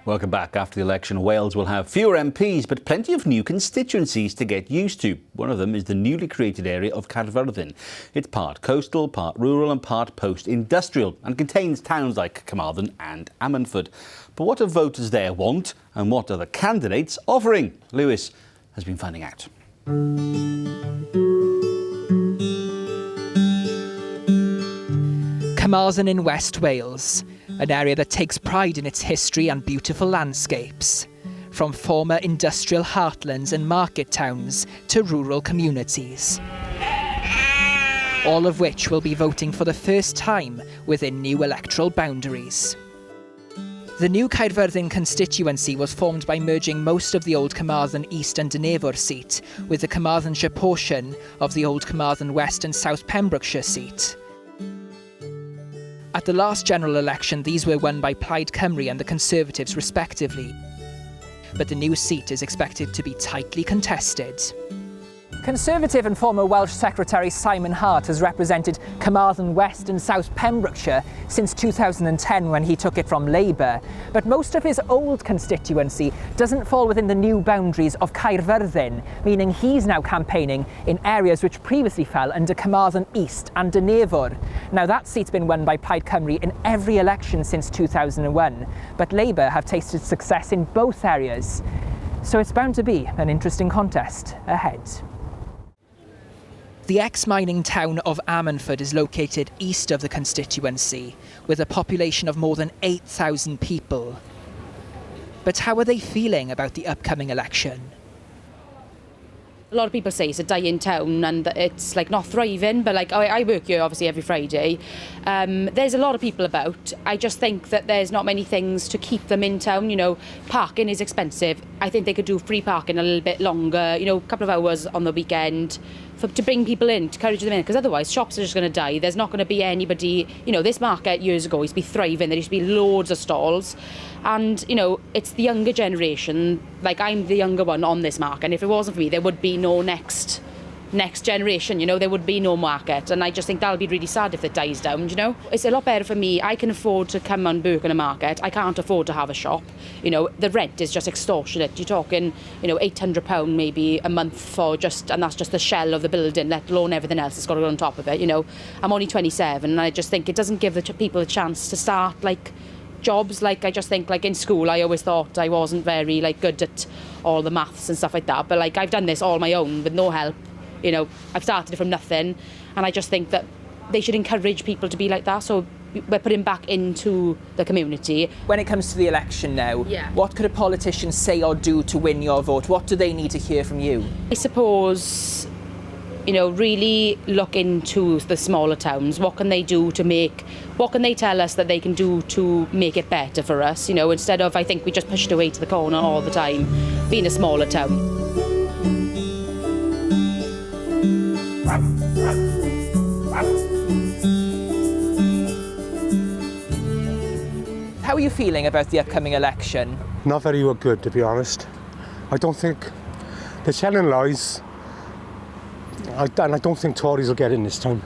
Welcome back. After the election, Wales will have fewer MPs, but plenty of new constituencies to get used to. One of them is the newly created area of Caerfyrddin. It's part coastal, part rural and part post-industrial and contains towns like Carmarthen and Ammanford. But what do voters there want and what are the candidates offering? Lewis has been finding out. Carmarthen in West Wales, an area that takes pride in its history and beautiful landscapes, from former industrial heartlands and market towns to rural communities, all of which will be voting for the first time within new electoral boundaries. The new Caerfyrddin constituency was formed by merging most of the old Carmarthen East and Dynevor seat with the Carmarthenshire portion of the old Carmarthen West and South Pembrokeshire seat. At the last general election, these were won by Plaid Cymru and the Conservatives respectively. But the new seat is expected to be tightly contested. Conservative and former Welsh Secretary Simon Hart has represented Carmarthen West and South Pembrokeshire since 2010 when he took it from Labour. But most of his old constituency doesn't fall within the new boundaries of Caerfyrddin, meaning he's now campaigning in areas which previously fell under Carmarthen East and Dynevor. Now that seat's been won by Plaid Cymru in every election since 2001, but Labour have tasted success in both areas. So it's bound to be an interesting contest ahead. The ex-mining town of Ammanford is located east of the constituency, with a population of more than 8,000 people. But how are they feeling about the upcoming election? A lot of people say it's a dying town and it's like not thriving, but like I work here obviously every Friday. There's a lot of people about. I just think that there's not many things to keep them in town. You know, parking is expensive. I think they could do free parking a little bit longer, you know, a couple of hours on the weekend to bring people in, to encourage them in, because otherwise shops are just going to die. There's not going to be anybody, you know, this market years ago used to be thriving. There used to be loads of stalls. And, you know, it's the younger generation, like I'm the younger one on this market, and if it wasn't for me, there would be no next generation, you know, there would be no market. And I just think that'll be really sad if it dies down, you know. It's a lot better for me. I can afford to come and work in a market. I can't afford to have a shop. You know, the rent is just extortionate. You're talking, you know, £800 maybe a month for just, and that's just the shell of the building, let alone everything else that's got to go on top of it, you know. I'm only 27 and I just think it doesn't give the people a chance to start, like, jobs. Like, I just think, like, in school I always thought I wasn't very, like, good at all the maths and stuff like that, but, like, I've done this all my own with no help. You know, I've started from nothing, and I just think that they should encourage people to be like that, so we're putting back into the community. When it comes to the election now, What could a politician say or do to win your vote? What do they need to hear from you? I suppose, you know, really look into the smaller towns. What can they do to make, what can they tell us that they can do to make it better for us? You know, instead of, I think we just pushed away to the corner all the time, being a smaller town. How are you feeling about the upcoming election? Not very good, to be honest. I don't think they're telling lies, and I don't think Tories will get in this time.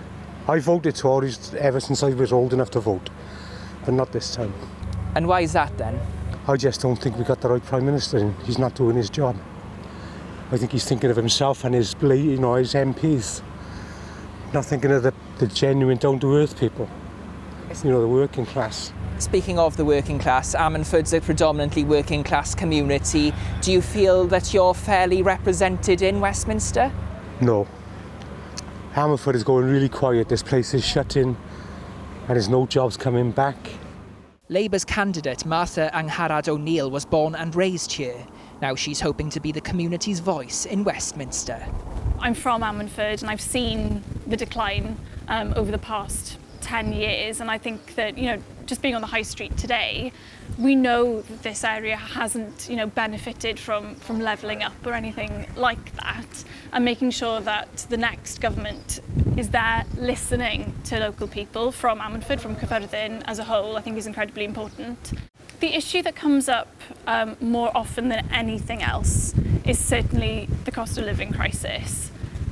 I voted Tories ever since I was old enough to vote, but not this time. And why is that then? I just don't think we got the right Prime Minister in. He's not doing his job. I think he's thinking of himself and his, you know, his MPs. Not thinking of the genuine down-to-earth people, you know, the working class. Speaking of the working class, Ammanford's a predominantly working class community. Do you feel that you're fairly represented in Westminster? No. Ammanford is going really quiet. This place is shutting and there's no jobs coming back. Labour's candidate, Martha Angharad O'Neill, was born and raised here. Now she's hoping to be the community's voice in Westminster. I'm from Ammanford and I've seen the decline over the past 10 years, and I think that, you know, just being on the high street today, we know that this area hasn't, you know, benefited from levelling up or anything like that, and making sure that the next government is there listening to local people from Ammanford, from Caerfyrddin as a whole, I think is incredibly important. The issue that comes up more often than anything else is certainly the cost of living crisis.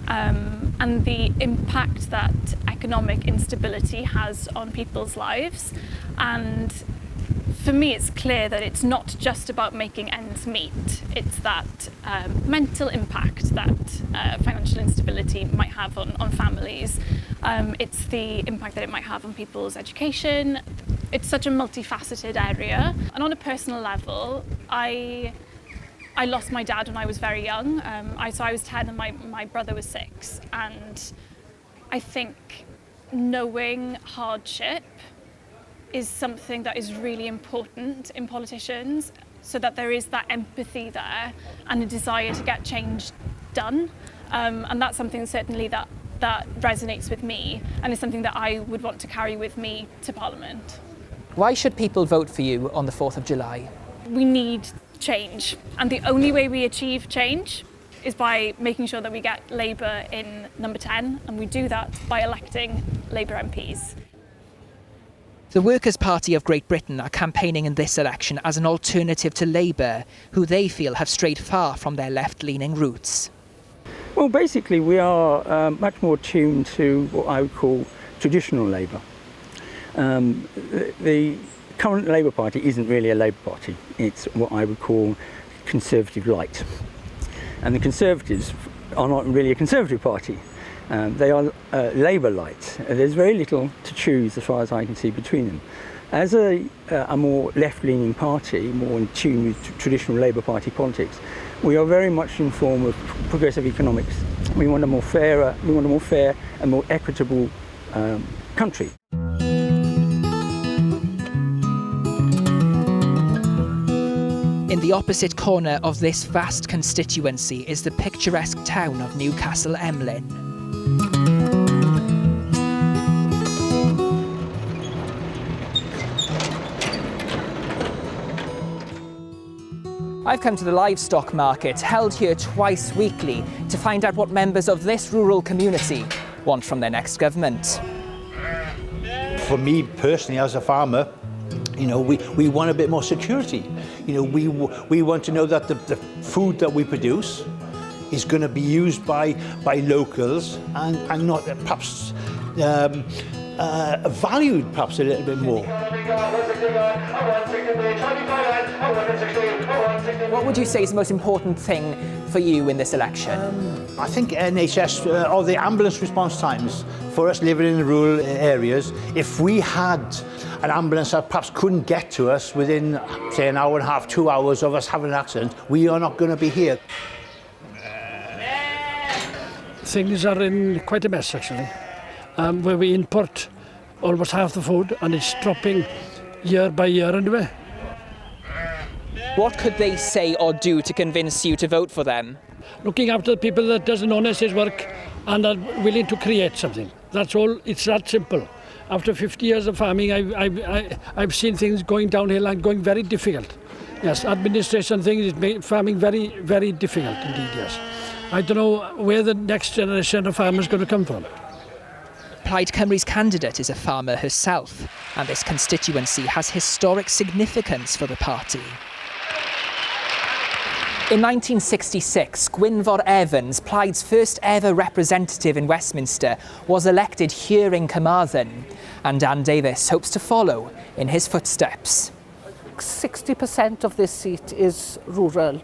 And the impact that economic instability has on people's lives. And for me, it's clear that it's not just about making ends meet. It's that mental impact that financial instability might have on families. It's the impact that it might have on people's education. It's such a multifaceted area. And on a personal level, I lost my dad when I was very young. So I was 10 and my brother was 6. And I think knowing hardship is something that is really important in politicians, so that there is that empathy there and a desire to get change done. And that's something certainly that resonates with me, and is something that I would want to carry with me to Parliament. Why should people vote for you on the 4th of July? We need change, and the only way we achieve change is by making sure that we get Labour in number 10, and we do that by electing Labour MPs. The Workers' Party of Great Britain are campaigning in this election as an alternative to Labour, who they feel have strayed far from their left-leaning roots. Well, basically we are much more tuned to what I would call traditional Labour. The current Labour Party isn't really a Labour Party. It's what I would call Conservative light. And the Conservatives are not really a Conservative Party. They are Labour light. There's very little to choose as far as I can see between them. As a more left-leaning party, more in tune with traditional Labour Party politics, we are very much in form of progressive economics. We want a more fair and more equitable country. In the opposite corner of this vast constituency is the picturesque town of Newcastle Emlyn. I've come to the livestock market, held here twice weekly, to find out what members of this rural community want from their next government. For me personally, as a farmer, you know, we want a bit more security. You know, we want to know that the food that we produce is going to be used by locals and not perhaps valued perhaps a little bit more. What would you say is the most important thing for you in this election? I think NHS, or the ambulance response times for us living in the rural areas, if we had an ambulance that perhaps couldn't get to us within, say, an hour and a half, 2 hours of us having an accident, we are not going to be here. Things are in quite a mess, actually, where we import almost half the food and it's dropping year by year anyway. What could they say or do to convince you to vote for them? Looking after the people that does an honest work and are willing to create something. That's all. It's that simple. After 50 years of farming, I've seen things going downhill and going very difficult. Yes, administration things is making farming very, very difficult indeed, yes. I don't know where the next generation of farmers is going to come from. Plaid Cymru's candidate is a farmer herself, and this constituency has historic significance for the party. In 1966, Gwynfor Evans, Plaid's first ever representative in Westminster, was elected here in Carmarthen, and Dan Davies hopes to follow in his footsteps. 60% of this seat is rural.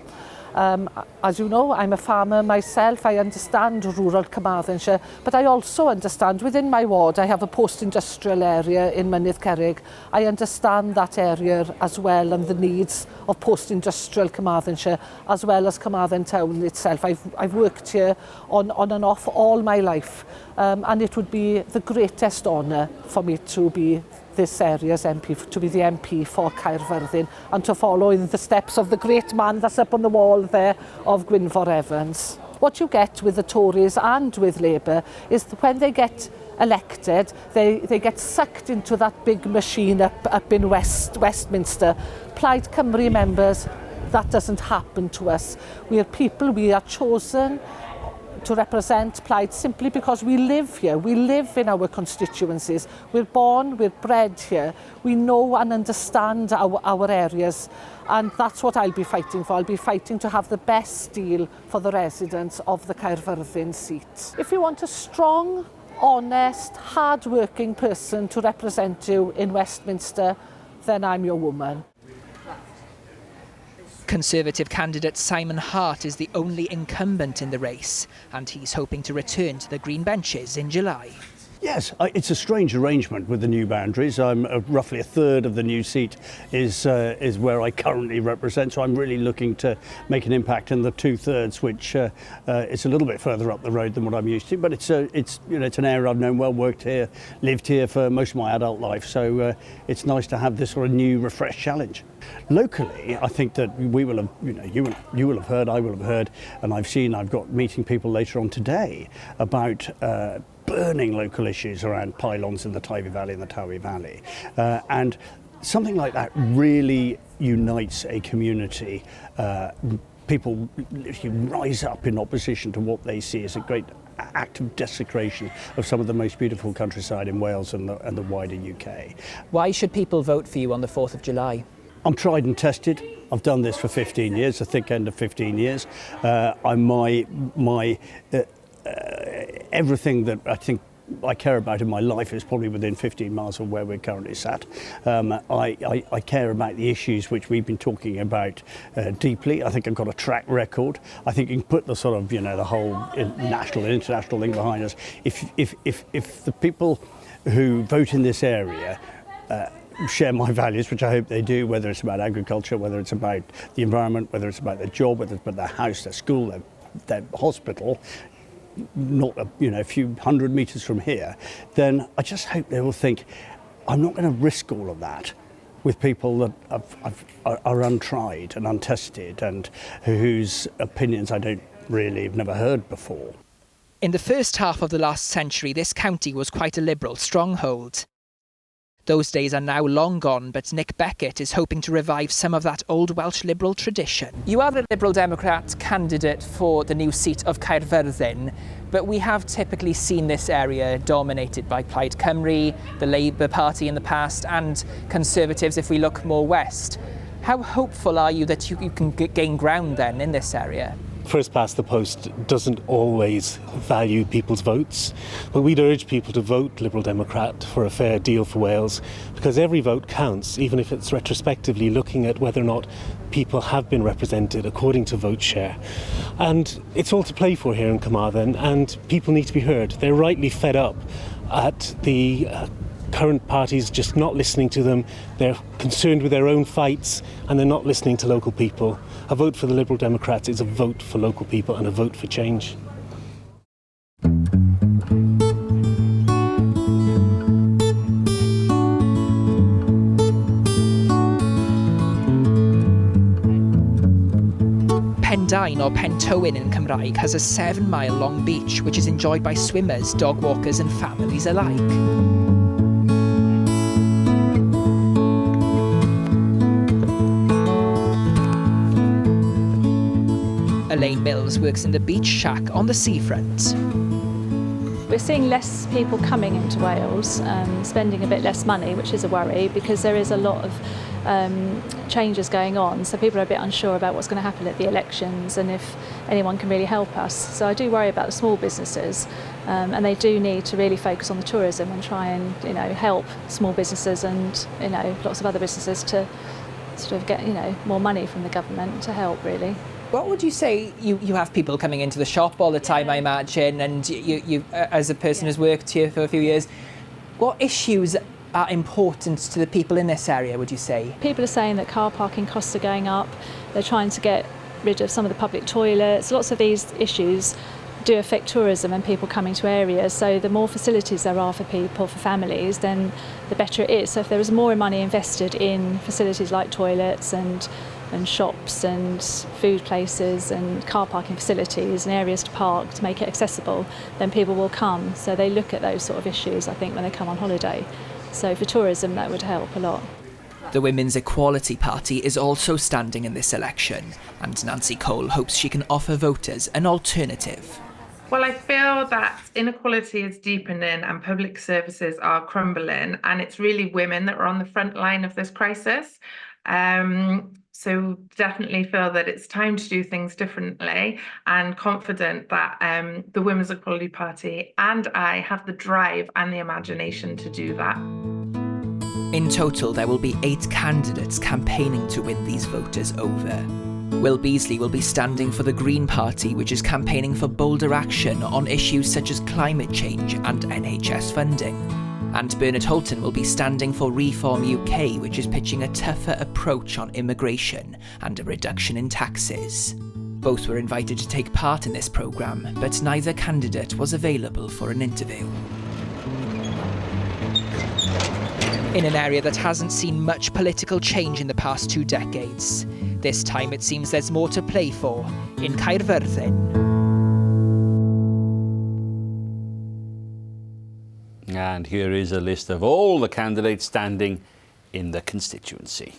As you know, I'm a farmer myself. I understand rural Carmarthenshire, but I also understand within my ward I have a post-industrial area in Mynydd Cerrig. I understand that area as well and the needs of post-industrial Carmarthenshire as well as Carmarthen town itself. I've worked here on and off all my life, and it would be the greatest honour for me to be this area's MP, to be the MP for Caerfyrddin and to follow in the steps of the great man that's up on the wall there of Gwynfor Evans. What you get with the Tories and with Labour is that when they get elected, they get sucked into that big machine up in Westminster. Plaid Cymru members, that doesn't happen to us. We are people, we are chosen to represent Plaid simply because we live here. We live in our constituencies. We're born, we're bred here. We know and understand our areas, and that's what I'll be fighting for. I'll be fighting to have the best deal for the residents of the Caerfyrddin seat. If you want a strong, honest, hard-working person to represent you in Westminster, then I'm your woman. Conservative candidate Simon Hart is the only incumbent in the race, and he's hoping to return to the Green Benches in July. Yes, it's a strange arrangement with the new boundaries. I'm roughly a third of the new seat is where I currently represent, so I'm really looking to make an impact in the 2/3, which is a little bit further up the road than what I'm used to. But it's an area I've known well, worked here, lived here for most of my adult life. So it's nice to have this sort of new, refreshed challenge. Locally, I think that we will have, you will have heard, I will have heard, and I've got meeting people later on today about burning local issues around pylons in the Teifi Valley and the Towie Valley. And something like that really unites a community. People rise up in opposition to what they see as a great act of desecration of some of the most beautiful countryside in Wales and the wider UK. Why should people vote for you on the 4th of July? I'm tried and tested. I've done this for 15 years, the thick end of 15 years. Everything that I think I care about in my life is probably within 15 miles of where we're currently sat. I care about the issues which we've been talking about deeply. I think I've got a track record. I think you can put the sort of, the whole national and international thing behind us. If the people who vote in this area share my values, which I hope they do, whether it's about agriculture, whether it's about the environment, whether it's about their job, whether it's about their house, their school, their hospital, not a few hundred metres from here, then I just hope they will think, I'm not going to risk all of that with people that are untried and untested and whose opinions I have never heard before. In the first half of the last century, this county was quite a Liberal stronghold. Those days are now long gone, but Nick Beckett is hoping to revive some of that old Welsh Liberal tradition. You are the Liberal Democrat candidate for the new seat of Caerfyrddin, but we have typically seen this area dominated by Plaid Cymru, the Labour Party in the past, and Conservatives if we look more west. How hopeful are you that you can gain ground then in this area? First past the post doesn't always value people's votes, but we'd urge people to vote Liberal Democrat for a fair deal for Wales, because every vote counts, even if it's retrospectively looking at whether or not people have been represented according to vote share. And it's all to play for here in Carmarthen, and people need to be heard. They're rightly fed up at the current parties just not listening to them. They're concerned with their own fights and they're not listening to local people. A vote for the Liberal Democrats is a vote for local people and a vote for change. Pendain or Pentowyn in Cymraeg has a 7-mile long beach which is enjoyed by swimmers, dog walkers and families alike. Elaine Mills works in the beach shack on the seafront. We're seeing less people coming into Wales, spending a bit less money, which is a worry because there is a lot of changes going on. So people are a bit unsure about what's going to happen at the elections and if anyone can really help us. So I do worry about the small businesses, and they do need to really focus on the tourism and try and help small businesses and lots of other businesses to sort of get more money from the government to help really. What would you say, you have people coming into the shop all the time, I imagine, and you as a person who's worked here for a few years, what issues are important to the people in this area, would you say? People are saying that car parking costs are going up, they're trying to get rid of some of the public toilets. Lots of these issues do affect tourism and people coming to areas, so the more facilities there are for people, for families, then the better it is. So if there is more money invested in facilities like toilets and shops and food places and car parking facilities and areas to park to make it accessible, then people will come. So they look at those sort of issues, I think, when they come on holiday. So for tourism, that would help a lot. The Women's Equality Party is also standing in this election, and Nancy Cole hopes she can offer voters an alternative. Well, I feel that inequality is deepening and public services are crumbling, and it's really women that are on the front line of this crisis. So definitely feel that it's time to do things differently, and confident that the Women's Equality Party and I have the drive and the imagination to do that. In total, there will be 8 candidates campaigning to win these voters over. Will Beasley will be standing for the Green Party, which is campaigning for bolder action on issues such as climate change and NHS funding. And Bernard Holton will be standing for Reform UK, which is pitching a tougher approach on immigration and a reduction in taxes. Both were invited to take part in this programme, but neither candidate was available for an interview. In an area that hasn't seen much political change in the past 2 decades, this time it seems there's more to play for in Caerfyrddin. And here is a list of all the candidates standing in the constituency.